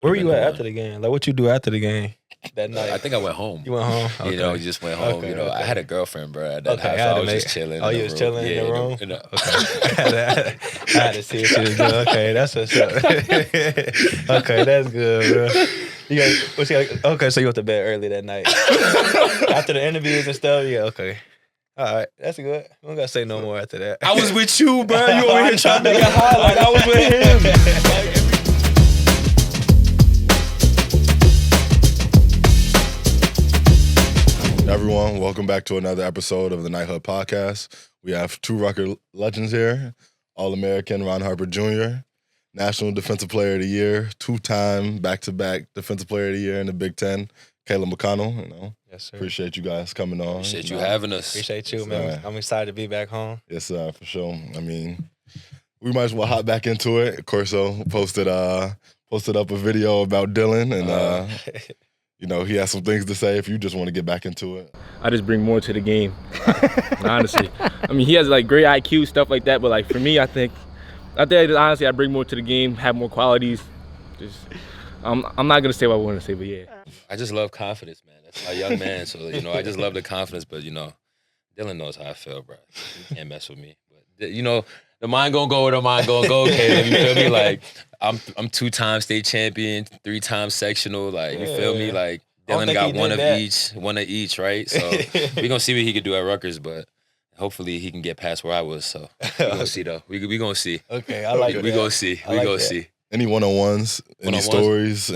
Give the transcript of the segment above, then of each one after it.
Where were you at after the game? Like, what you do after the game that night? I think I went home. You went home? Okay. You know, just went home. Okay, you know, okay. I had a girlfriend, bro, at that Okay, house. So I was just chilling. Oh, you was chilling in the room? Okay. I had to see if she was good. Okay, that's what's up. Okay, that's good, bro. Okay, so you went to bed early that night. After the interviews and stuff? Yeah, okay. All right, that's good. I don't got to say no more after that. I was with you, bro. You over here trying to make a highlight. I was with him. Everyone, welcome back to another episode of the Knighthood podcast. We have two Rutgers legends here, All-American Ron Harper Jr., National Defensive Player of the Year, two-time back-to-back Defensive Player of the Year in the Big Ten, Caleb McConnell. You know, yes, sir. Appreciate you guys coming on. Appreciate you having us. Appreciate you, man. I'm excited to be back home. Yes, sir, for sure. I mean, we might as well hop back into it. Corso posted up a video about Dylan, and you know, he has some things to say if you just want to get back into it. I just bring more to the game, honestly. I mean, he has like great IQ, stuff like that, but like for me, I think honestly I bring more to the game, have more qualities. I'm not gonna say what I want to say, but yeah. I just love confidence, man. That's my young man, so you know, I just love the confidence. But you know, Dylan knows how I feel, bro. He can't mess with me. But you know, the mind gonna go where the mind gonna go, Caleb. You feel me? Like I'm 2-time state champion, 3-time sectional. Like you feel me? Like Dylan got one of each, right? So we gonna see what he could do at Rutgers, but hopefully he can get past where I was. So we gonna see though. We gonna see. Okay, I like it. We gonna see. We gonna see. Any one-on-ones? Any stories?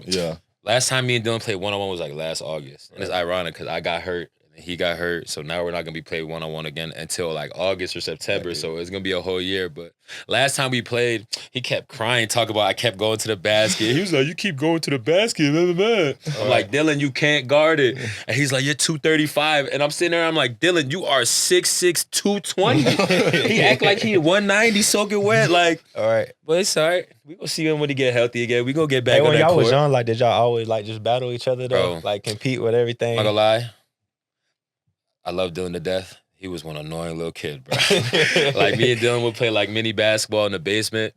Yeah. Last time me and Dylan played one-on-one was like last August. And it's ironic because I got hurt and he got hurt. So now we're not going to be playing one-on-one again until like August or September. Exactly. So it's going to be a whole year. But last time we played, he kept crying, talking about I kept going to the basket. He was like, you keep going to the basket. Blah, blah, blah. I'm like, Dylan, you can't guard it. And he's like, you're 235. And I'm sitting there, I'm like, Dylan, you are 6'6", 220. He act like he 190 soaking wet. Like, all right. But it's all right. We gonna see him when he get healthy again. We gonna get back hey, on when that y'all court. was young, like, did y'all always like just battle each other though? Bro, like compete with everything? I'm not gonna lie. I love Dylan to death. He was one annoying little kid, bro. Like me and Dylan would play like mini basketball in the basement,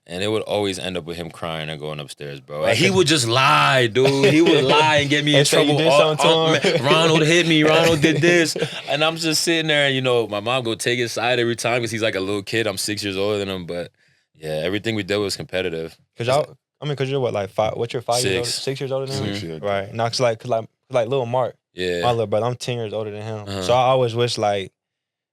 and it would always end up with him crying and going upstairs, bro. And he would just lie, dude. He would lie and get me in trouble. Ronald hit me. Ronald did this, and I'm just sitting there, and you know, my mom go take his side every time because he's like a little kid. I'm 6 years older than him, but yeah, everything we did was competitive. Cause you're what, like 5? What's your 5 years old? 6 years older than him? 6 years. Right. No, cause like little Mark. Yeah. My little brother, I'm 10 years older than him. So I always wish like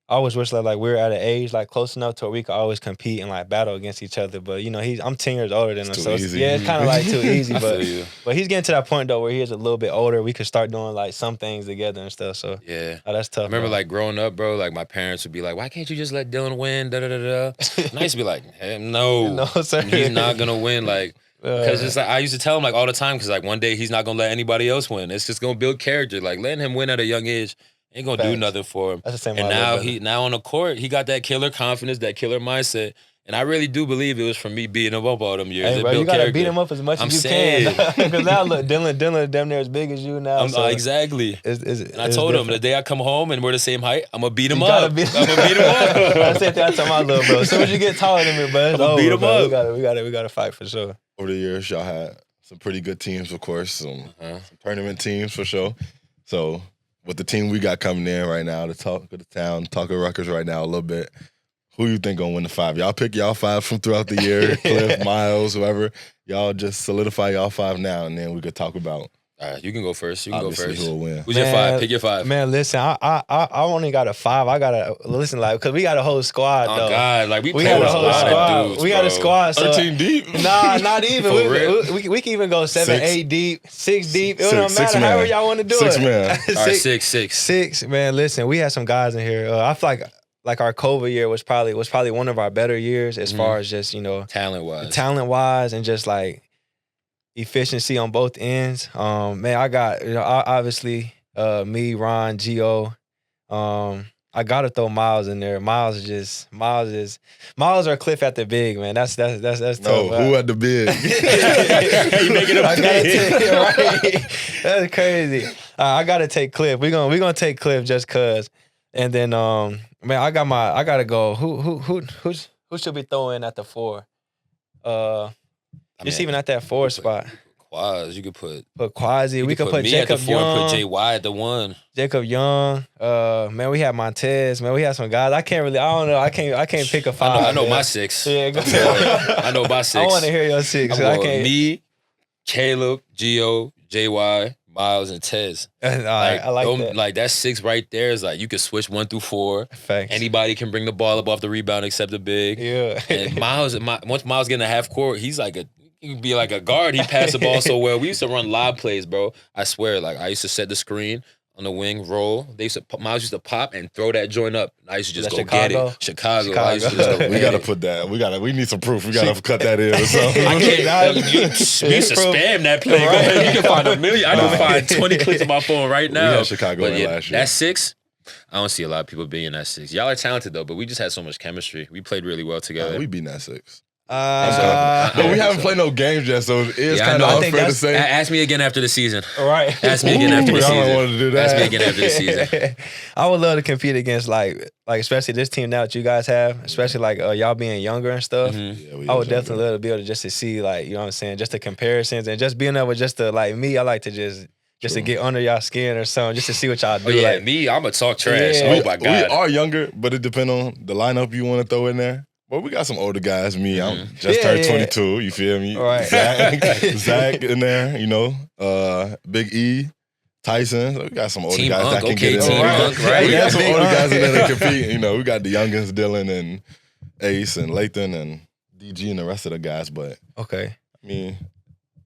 we're at an age like close enough to where we could always compete and like battle against each other. But you know, I'm 10 years older than him, so it's kind of like too easy. But he's getting to that point though where he is a little bit older. We could start doing like some things together and stuff. So yeah, that's tough. I remember bro. Like growing up, bro. Like my parents would be like, "Why can't you just let Dylan win?" Da da da da. And I used to be like, hey, "No, sir. He's not gonna win." Like. Because it's like I used to tell him like all the time because like one day he's not gonna let anybody else win. It's just gonna build character. Like letting him win at a young age ain't gonna do nothing for him. That's the same. And now on the court he got that killer confidence, that killer mindset. And I really do believe it was from me beating him up all them years. Hey, bro, you gotta beat him up as much as you can. Because now look, Dylan damn near as big as you now. Exactly. And I told him the day I come home and we're the same height, I'm gonna beat him up. I'm gonna beat him up. I said that to my little bro. As soon as you get taller than me, bro, it's over, beat him up. We gotta fight for sure. Over the years, y'all had some pretty good teams, of course, some tournament teams for sure. So with the team we got coming in right now to talk of the town, talk of Rutgers right now a little bit, who you think gonna win the 5? Y'all pick y'all 5 from throughout the year, Cliff, Miles, whoever. Y'all just solidify y'all 5 now, and then we could talk about. All right, you can go first. You can obviously go first. Who will win? Who's your 5? Pick your 5. Man, listen, I only got a 5. I gotta listen, like, cause we got a whole squad though. Oh God, like we got a whole squad. Dudes, we got a squad. So 13 deep. Nah, not even. We can even go 7, 8 deep, 6 deep. It don't matter however y'all want to do 6 it. Man. All right, 6. 6, man. Listen, we had some guys in here. I feel like our COVID year was probably one of our better years as far as just, you know, talent wise, and just like efficiency on both ends. Man, I got, you know, obviously me, Ron, Gio. I gotta throw Miles in there. Miles or Cliff at the big, man. That's tough. No, who at the big? You making him right? That's crazy. I gotta take Cliff. We gonna take Cliff just cause. And then man, I gotta go. Who should be throwing at the 4? Just even at that 4 spot. Quaz, you could put Quasi. We could put me Jacob at the 4 Young. and put JY at the 1. Jacob Young. Man, we had Montez. Man, we had some guys. I don't know. I can't pick a 5. I know my 6. Yeah, go ahead. I know my 6. I want to hear your 6. I can't. Me, Caleb, Gio, JY, Miles, and Tez. I like that. Like that 6 right there is like you can switch 1 through 4. Thanks. Anybody can bring the ball up off the rebound except the big. Yeah. And once Miles get in the half court, he's like he can be like a guard. He passed the ball so well. We used to run lob plays, bro. I swear, like I used to set the screen on the wing, roll. Miles used to pop and throw that joint up. I used to just go Chicago? get it. Chicago. I used to just go We get gotta it. put that. We need some proof. We gotta cut that in or something. I can't. We used to spam that play. Right. You can find a million. I can find 20 clips on my phone right now. We had Chicago in last year. That 6. I don't see a lot of people being that 6. Y'all are talented though, but we just had so much chemistry. We played really well together. We beat that 6. But we haven't played no games yet, so it is kind of unfair to say. Ask me again after the season. Right. Ask me again after the I season. don't want to do that. Ask me again after the season. I would love to compete against like especially this team now that you guys have, especially like y'all being younger and stuff. Mm-hmm. I would definitely love to be able to just to see like, you know what I'm saying, just the comparisons and just being able just to like me, I like to just to get under y'all skin or something, just to see what y'all do. Oh yeah, like, me, I'm a talk trash. Yeah. Oh my God. We are younger, but it depends on the lineup you want to throw in there. But we got some older guys. Me, I'm just turned 22. You feel me? Right. Zach in there. You know, Big E, Tyson. So we got some older Team guys Unk, that can okay, get in Team there. Unk, right? We Yeah, got some Big older Unk. guys in there that compete. You know, we got the youngins, Dylan and Ace and Lathan and DG and the rest of the guys. But okay. I mean,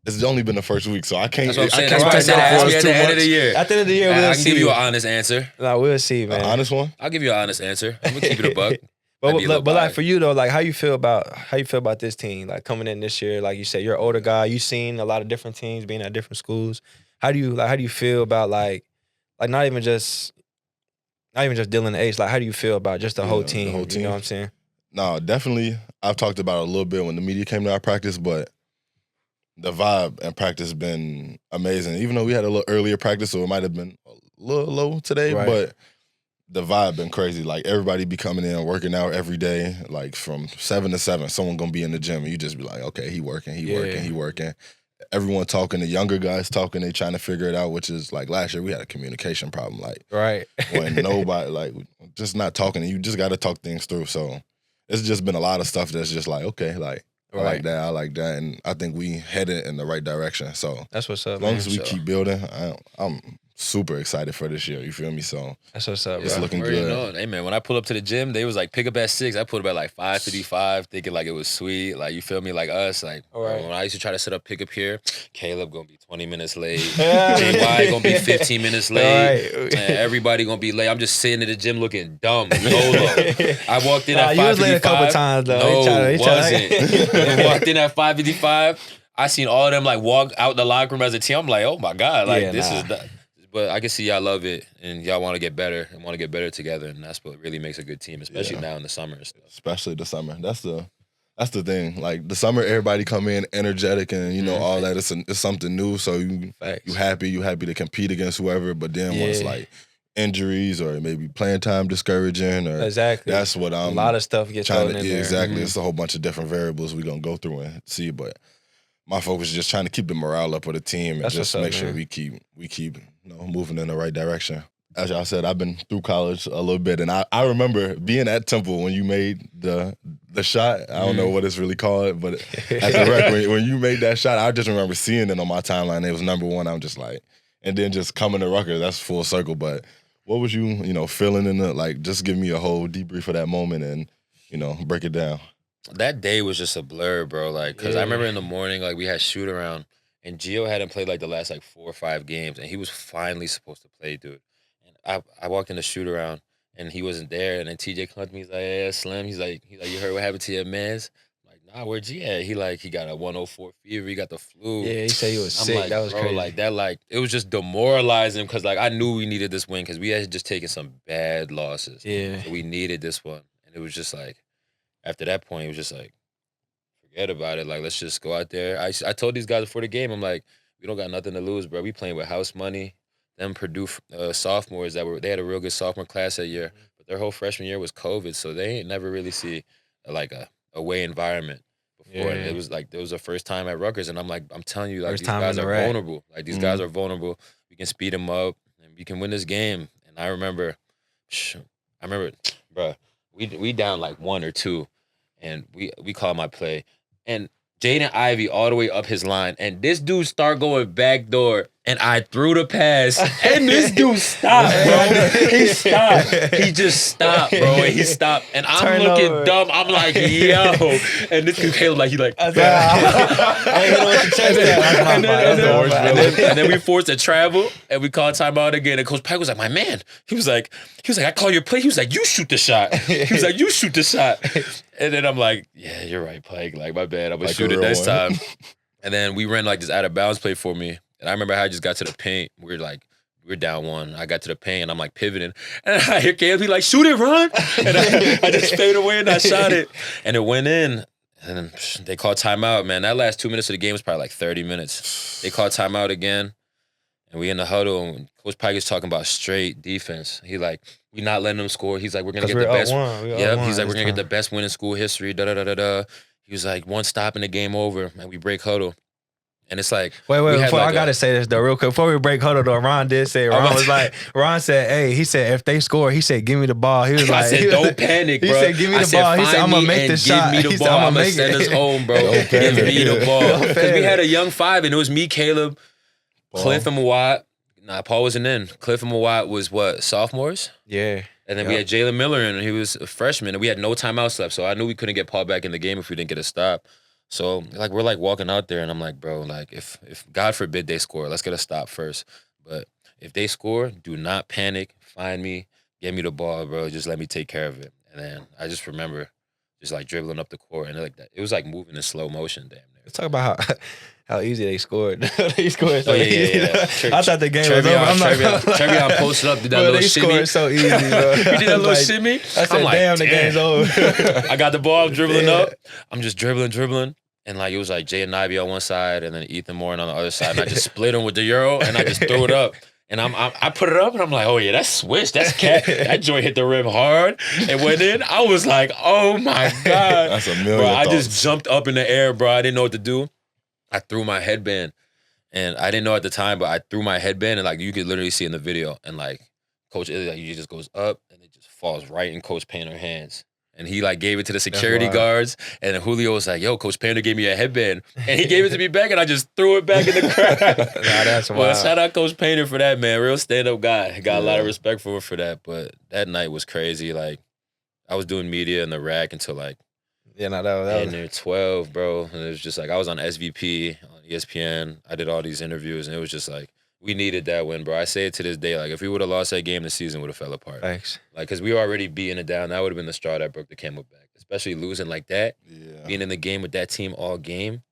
it's only been the first week, so I can't. That's what I'm saying. I That's can't why I take said that ask for me us at too the end of much. the year. At the end of the year, I we'll can see. give you an honest answer. No, we'll see, man. Honest one. I'll give you an honest answer. I'm gonna keep it a buck. But I'd be a little like biased. for you though, like how you feel about this team, like coming in this year, like you said, you're an older guy, you've seen a lot of different teams, being at different schools. How do you feel about like not even just Dylan and Ace, like how do you feel about just the whole team? You know what I'm saying? No, definitely. I've talked about it a little bit when the media came to our practice, but the vibe and practice been amazing. Even though we had a little earlier practice, so it might have been a little low today, Right. but the vibe been crazy. Like everybody be coming in, working out every day, like from 7 to 7. Someone gonna be in the gym, and you just be like, okay, he working. Everyone talking, the younger guys talking, they trying to figure it out. Which is like last year we had a communication problem, like Right. when nobody like just not talking, and you just got to talk things through. So it's just been a lot of stuff that's just like okay, like. I like that, and I think we headed in the right direction. So That's what's up. as long man. as we keep building, I'm super excited for this year. You feel me? So That's what's up, it's bro. looking Already good. know. Hey man, when I pull up to the gym, they was like pick up at 6. I pulled up at like 5:55, thinking like it was sweet. Like you feel me? Like us. Like Right. when I used to try to set up pick up here, Caleb gonna be 20 minutes late. Yeah. JY gonna be 15 minutes late. Right. And everybody gonna be late. I'm just sitting in the gym looking dumb. YOLO. I walked in at 5:55. You was late a couple times though. No, He wasn't. I walked in at 5:55. I seen all of them like walk out the locker room as a team. I'm like, oh my God, like this is the. But I can see y'all love it and y'all want to get better and want to get better together, and that's what really makes a good team, especially now in the summer and stuff. Especially the summer. That's the thing. Like the summer, everybody come in energetic and you know all that. It's something new. So you happy to compete against whoever. But then once like injuries or maybe playing time discouraging or Exactly. that's what I'm a lot of stuff gets trying thrown to in there. exactly. It's a whole bunch of different variables we're gonna go through and see. But my focus is just trying to keep the morale up of the team and That's just what's up, make sure man. we keep moving in the right direction. As y'all said, I've been through college a little bit, and I remember being at Temple when you made the shot. I don't know what it's really called, but at the rec, when you made that shot, I just remember seeing it on my timeline. It was number one. I'm just like, and then just coming to Rutgers, that's full circle. But what was you feeling in the like? Just give me a whole debrief of that moment and break it down. That day was just a blur, bro. Like, cause I remember in the morning, like we had shoot around, and Gio hadn't played like the last like 4 or 5 games, and he was finally supposed to play, dude. And I walked in the shoot around, and he wasn't there, and then TJ comes to me, he's like, "Yeah, Slim." He's like, "You heard what happened to your man's?" I'm like, "Nah, where G at?" He got a 104 fever, he got the flu. Yeah, he said he was sick. Like, that was bro, crazy. like that, like it was just demoralizing because like I knew we needed this win because we had just taken some bad losses. Yeah. So we needed this one, and it was just like after that point, it was just like forget about it. Like let's just go out there. I told these guys before the game, I'm like, we don't got nothing to lose, bro. We playing with house money. Them Purdue sophomores they had a real good sophomore class that year, but their whole freshman year was COVID, so they ain't never really see like a away environment before. And it was the first time at Rutgers, and I'm telling you, First these time guys in are the rack. vulnerable. Like these guys are vulnerable. We can speed them up, and we can win this game. And I remember, bro, we down like 1 or 2, and we call my play, and Jaden Ivey all the way up his line, and this dude start going back door, and I threw the pass, and this dude stopped, bro. He stopped. He just stopped, bro, and he stopped, and I'm looking dumb. I'm like, yo, and this dude Caleb, like, he like, I ain't know what to check that. and then we forced a travel, and we called timeout again, and Coach Pike was like, my man, he was like, I call your play. He was like, you shoot the shot. He was like, you shoot the shot. And then I'm like, yeah, you're right, Pike. Like, my bad. I'm going to shoot it next time. And then we ran like this out of bounds play for me. And I remember how I just got to the paint. We're down 1. I got to the paint and I'm like pivoting. And I hear Caleb, he like, shoot it, Ron. And I just fade away and I shot it. And it went in. And then they called timeout, man. That last 2 minutes of the game was probably like 30 minutes. They called timeout again. And we in the huddle, and Coach Pike is talking about straight defense. He like, we not letting them score. He's like, we're gonna get the best. He's like, we're gonna get the best win in school history. Da da da da da. He was like, 1 stop and the game over, and we break huddle. And it's like, wait, before I gotta say this though, real quick. Before we break huddle though, Ron did say, Ron said, hey, he said, if they score, he said, give me the ball. He was like, I said, don't panic, bro. He said, give me the ball. He said, I'm gonna make the shot. Give me the ball. I'm gonna send us home, bro. Give me the ball. Because we had a young 5, and it was me, Caleb, Cliff, and Mawat. Nah, Paul wasn't in. Cliff and Mawat was what, sophomores? Yeah. And then we had Jalen Miller in, and he was a freshman, and we had no timeouts left. So I knew we couldn't get Paul back in the game if we didn't get a stop. So like we're like walking out there, and I'm like, bro, like if God forbid they score, let's get a stop first. But if they score, do not panic. Find me, get me the ball, bro. Just let me take care of it. And then I just remember just like dribbling up the court, and like that, it was like moving in slow motion, damn near. Let's talk about how easy they scored. They scored so easy. Yeah. I thought the game was over. I'm Trevion posted up, did that little shimmy. They scored so easy, bro. He did that little shimmy. I said, damn, the game's over. I got the ball, I'm dribbling up. I'm just dribbling. And like it was like Jaden Ivey on one side and then Ethan Morin on the other side. And I just split him with the Euro and I just threw it up. And I put it up and I'm like, oh yeah, that's swish. That's cat. That joint hit the rim hard and went in. I was like, oh my God. That's a million bro, thoughts. I just jumped up in the air, bro. I didn't know what to do. I threw my headband. And I didn't know at the time, but I threw my headband and like you could literally see in the video. And like Coach Illy, like, he just goes up and it just falls right in Coach Painter's hands. And he like gave it to the security guards. And then Julio was like, yo, Coach Painter gave me a headband. And he gave it to me back and I just threw it back in the crowd. Nah, that's wild. Well, shout out Coach Painter for that, man. Real stand-up guy. Got a lot of respect for that. But that night was crazy. Like, I was doing media in the rack until like that was near 12, bro. And it was just like, I was on SVP, on ESPN. I did all these interviews. And it was just like, we needed that win, bro. I say it to this day. Like, if we would have lost that game, the season would have fell apart. Thanks. Like, because we were already beating it down. That would have been the straw that broke the camel back. Especially losing like that. Yeah. Being in the game with that team all game.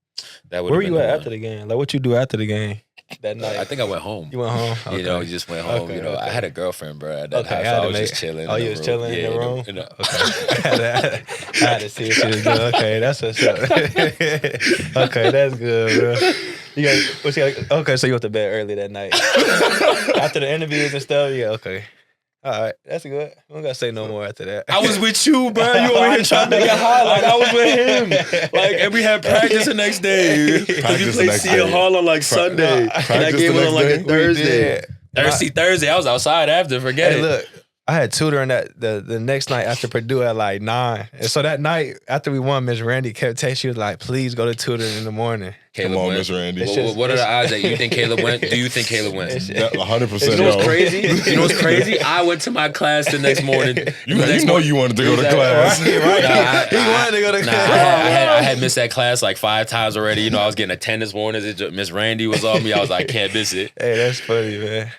That would. Where were you at after the game? Like, what you do after the game that night? I think I went home. You went home? Okay. You know, you just went home. Okay, you know, I had a girlfriend, bro, at that house. I was just chilling. Oh, you was chilling in the room? In the, I had to see if she was good. Okay, that's what's up. Okay, that's good, bro. Okay, so you went to bed early that night. After the interviews and stuff, yeah, okay. All right, that's good. We don't got to say no more after that. I was with you, bro. You over here trying to get high. Like, I was with him. Like, and we had practice the next day. We played Seton Hall on like Sunday. And that game was on like a Thursday. Thursday. I was outside after. Forget it. Look, I had tutoring that the next night after Purdue at like 9. And so that night after we won, Miss Randy kept texting. She was like, please go to tutoring in the morning. Caleb Come on, went. Miss Randy. What are the odds that you think Caleb went? Do you think Caleb went? 100%. You know what's crazy? You know what's crazy? I went to my class the next morning. You wanted to go to class. Right. He wanted to go to class. I had missed that class like 5 times already. You know, I was getting attendance warnings. Miss Randy was on me. I was like, can't miss it. Hey, that's funny, man.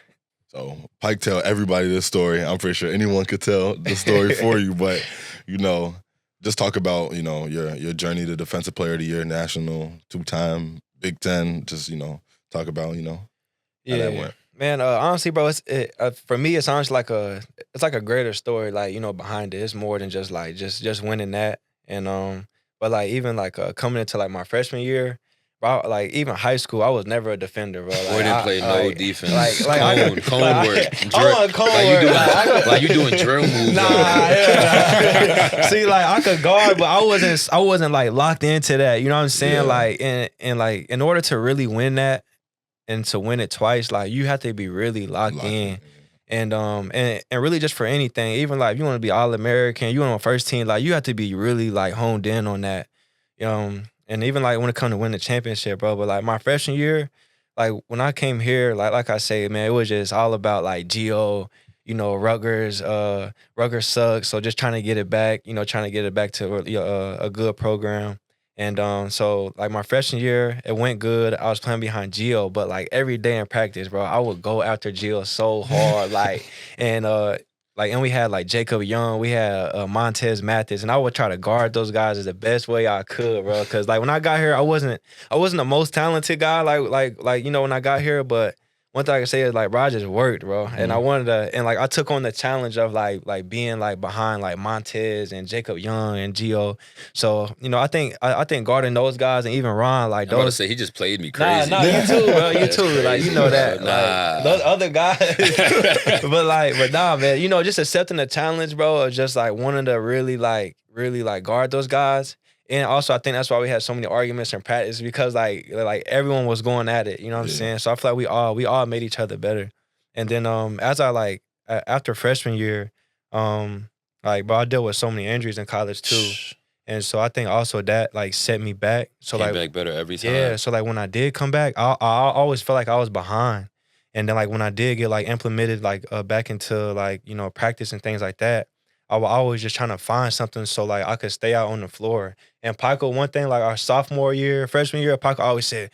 So Pike tell everybody this story. I'm pretty sure anyone could tell the story for you, but you know, just talk about, you know, your journey to Defensive Player of the Year, national, 2-time, Big Ten. Just, you know, talk about, you know, how that went. Man, honestly, bro, for me, it's honestly like a greater story, like, you know, behind it. It's more than just like just winning that, and but like even like coming into like my freshman year, bro, like even high school, I was never a defender, bro. Like, Boy didn't play no defense. Cone work. Like you doing drill moves. Nah. See, like I could guard, but I wasn't like locked into that. You know what I'm saying? Yeah. Like and like in order to really win that and to win it twice, like you have to be really locked in. And really just for anything, even like if you want to be All-American, you want on first team, like you have to be really like honed in on that. And even like when it comes to win the championship, bro. But like my freshman year, like when I came here, like I say, man, it was just all about like Geo, Rutgers. Rutgers sucks, so just trying to get it back, trying to get it back to a good program. And so like my freshman year, it went good. I was playing behind Gio, but like every day in practice, bro, I would go after Gio so hard, and we had like Jacob Young, we had Montez Mathis, and I would try to guard those guys as the best way I could, bro. Because like when I got here, I wasn't the most talented guy, like when I got here, but one thing I can say is like bro, I just worked, bro, and I wanted to, and like I took on the challenge of like being like behind like Montez and Jacob Young and Gio. So I think guarding those guys and even Ron, like those. I was about to say he just played me crazy. Nah, you too, bro, you too, like that. Nah, like, those other guys, but nah, man, just accepting the challenge, bro, of just like wanting to really guard those guys. And also, I think that's why we had so many arguments in practice because like everyone was going at it. You know what I'm saying? So I feel like we all made each other better. And then as I after freshman year, bro, I dealt with so many injuries in college too. And so I think also that like set me back. So came back better every time. Yeah. So like when I did come back, I always felt like I was behind. And then like when I did get like implemented back into like practice and things like that, I was always just trying to find something so like I could stay out on the floor. And Pico, one thing, like our freshman year, Pico always said,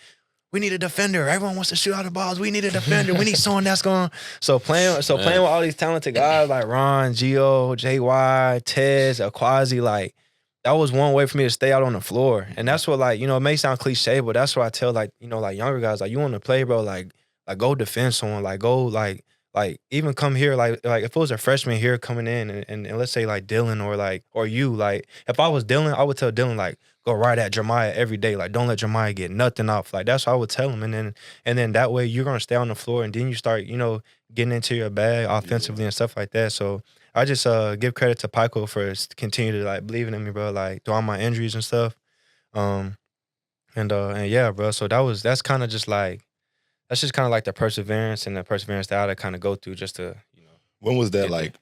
we need a defender. Everyone wants to shoot out the balls. We need a defender. We need someone that's going. So playing with all these talented guys like Ron, Gio, JY, Tez, Aquazi, like that was one way for me to stay out on the floor. And that's what it may sound cliche, but that's what I tell like younger guys, like you want to play, bro, like go defend someone, like go like even come here, like if it was a freshman here coming in and let's say like Dylan or you, like if I was Dylan, I would tell Dylan like go right at Jeremiah every day, like don't let Jeremiah get nothing off, like that's what I would tell him, and then that way you're gonna stay on the floor and then you start getting into your bag offensively and stuff like that. So I just give credit to Pico for continue to like believing in me, bro, like through all my injuries and stuff, and yeah, bro. So that's kind of just like. That's just kind of like the perseverance that I had to kind of go through just to, When was that like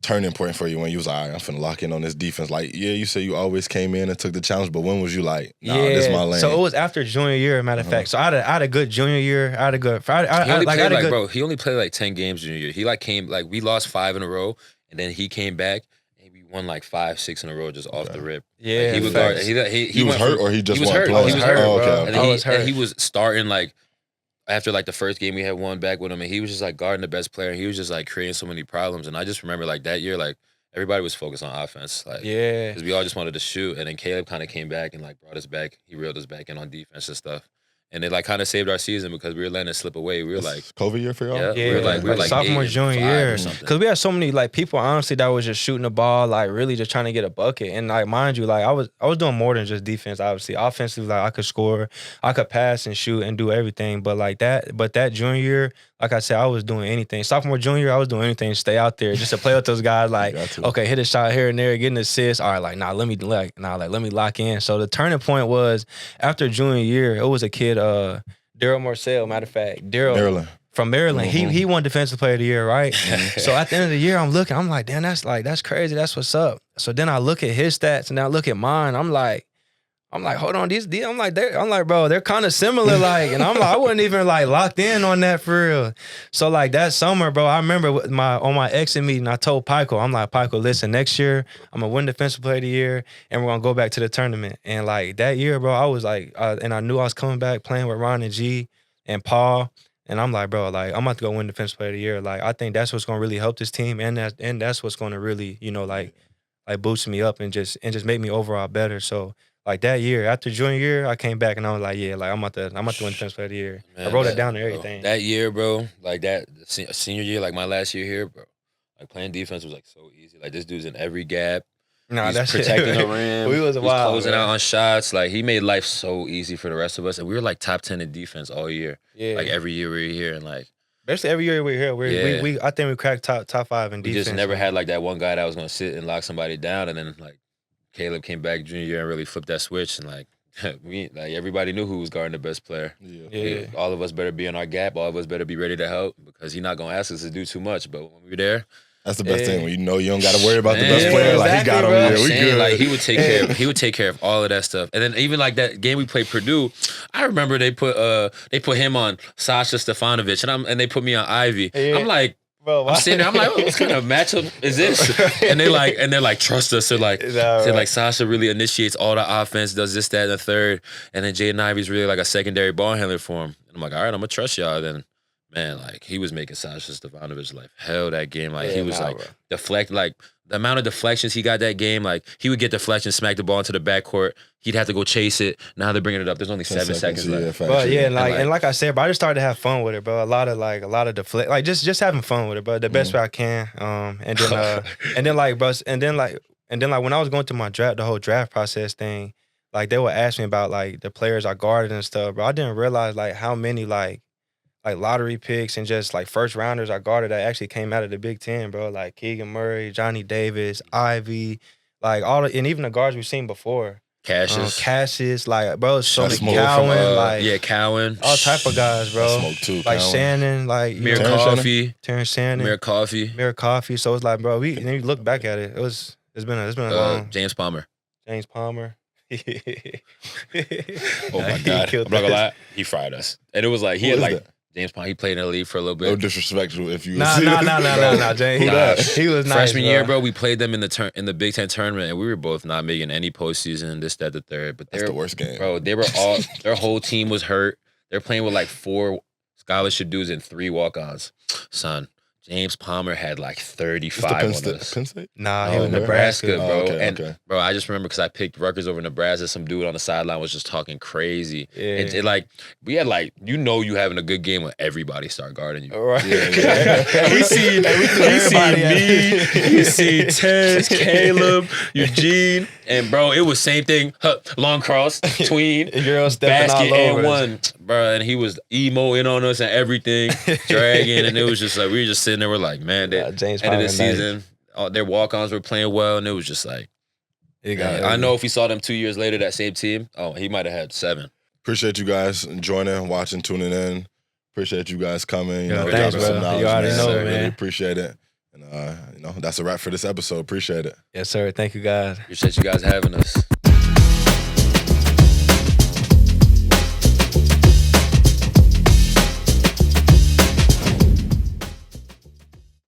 turning point for you when you was like, all right, I'm finna lock in on this defense? Like, yeah, you said you always came in and took the challenge, but when was you like, nah, this is my lane? So it was after junior year, matter of fact. So I had a good junior year. I had a good. He only played like 10 games junior year. He we lost 5 in a row, and then he came back. We won like 5, 6 in a row just off the rip. Yeah, like he was guard. He was hurt or he just wasn't hurt. playing? He was hurt. Oh, okay. And he was starting like. After like the first game we had one back with him, and he was just like guarding the best player, and he was just like creating so many problems. And I just remember like that year, like everybody was focused on offense, like because we all just wanted to shoot. And then Caleb kind of came back and like brought us back. He reeled us back in on defense and stuff. And it like kind of saved our season because we were letting it slip away. We were like COVID year for y'all. Yeah, we were like sophomore, junior year, because we had so many like people honestly that was just shooting the ball, like really just trying to get a bucket. And like mind you, like I was doing more than just defense. Obviously, offensively, like I could score, I could pass and shoot and do everything. But that junior year, like I said, I was doing anything. Sophomore, junior year, I was doing anything to stay out there just to play with those guys. Like okay, hit a shot here and there, get an assist. All right, like let me lock in. So the turning point was after junior year. It was a kid. Daryl Marcel, matter of fact, Daryl from Maryland. Mm-hmm. He won Defensive Player of the Year, right? So at the end of the year, I'm like, damn, that's crazy. That's what's up. So then I look at his stats and I look at mine. I'm like, hold on, these I'm like, bro, they're kind of similar, like, and I'm like, I wasn't even like locked in on that for real. So like that summer, bro, I remember on my exit meeting, I told Pico, I'm like, Pico, listen, next year I'm gonna win Defensive Player of the Year and we're gonna go back to the tournament. And like that year, bro, I was like, and I knew I was coming back playing with Ron and G and Paul. And I'm like, bro, like I'm about to go win Defensive Player of the Year. Like I think that's what's gonna really help this team, and that's what's gonna really, like boost me up and just make me overall better. So. Like that year, after junior year, I came back and I was like, yeah, like I'm about to win Defensive Player of the Year. Man, I wrote it down and everything. That year, bro, like that senior year, like my last year here, bro, like playing defense was like so easy. Like this dude's in every gap. Nah, He's that's protecting the rim. We was He's wild, closing man. out on shots. Like, he made life so easy for the rest of us. And we were like top 10 in defense all year. Yeah. Like, every year we were here. And like, basically every year we're here. We I think we cracked top 5 in we defense. just never man. had like that one guy that was going to sit and lock somebody down. And then like, Caleb came back junior year and really flipped that switch. And like, everybody knew who was guarding the best player. Yeah. All of us better be in our gap. All of us better be ready to help because he's not going to ask us to do too much. But when we were there, That's the best thing when you know you don't got to worry about the Man, best player. Like he exactly, got him. bro. Yeah, I'm we saying, good. like he would take care of all of that stuff. And then even like that game we played Purdue, I remember they put him on Sasha Stefanovic and they put me on Ivy. Yeah. I'm like, Bro, I'm sitting there, I'm like, what kind of matchup is this? And they're like, trust us. They're like, Sasha really initiates all the offense, does this, that, and the third. And then Jaden Ivey's really like a secondary ball handler for him. And I'm like, all right, I'm gonna trust y'all. Then man, like he was making Sasha Stefanovic like hell that game. Like he was deflect, like the amount of deflections he got that game. Like he would get deflections, smack the ball into the backcourt. He'd have to go chase it. Now they're bringing it up. There's only 7 seconds left. But yeah, and like I said, bro, I just started to have fun with it, bro. A lot of deflect, like just having fun with it, bro. The best way I can. And then when I was going through my draft, the whole draft process thing, like they would ask me about like the players I guarded and stuff, bro. I didn't realize like how many like lottery picks and just like first rounders I guarded that actually came out of the Big Ten, bro. Like Keegan Murray, Johnny Davis, Ivy, like and even the guards we've seen before. Cassius, like bro, so many Cowan, Cowan, all type of guys, bro. Smoke too, like Cowan. Shannon, like Terrence Shannon, Mir Coffee. So it's like, bro, and then you look back at it, it's been a long. James Palmer. Oh my God, I'm not gonna lie, he fried us, and it was like he had like. James Palmer, he played in the league for a little bit. No disrespectful if you Nah, James. He was nice. Freshman year, bro, we played them in the Big Ten tournament, and we were both not making any postseason, this, that, the third. But that's the worst game. Bro, they were all, their whole team was hurt. They're playing with like 4 scholarship dudes and 3 walk-ons. Son, James Palmer had like 35 on us. Penn State? Nah, he was Nebraska, bro. Okay. Bro, I just remember because I picked Rutgers over Nebraska. Some dude on the sideline was just talking crazy. Yeah. It like we had like you having a good game when everybody start guarding you. Right. Yeah. He seen me. He seen Tez, Caleb, Eugene, and bro, it was same thing. Long cross, tween, basket, and one, bro. And he was emoing on us and everything, dragging, and it was just like we were just sitting there. We're like, man, James end of the season, their walk-ons were playing well, and it was just like, I know if we saw them 2 years later, that same team, he might have had 7. Appreciate you guys joining, watching, tuning in. Appreciate you guys coming. Thanks, bro. Some knowledge, you already know, man. Really appreciate it. And that's a wrap for this episode. Appreciate it. Yes, sir. Thank you, guys. Appreciate you guys having us.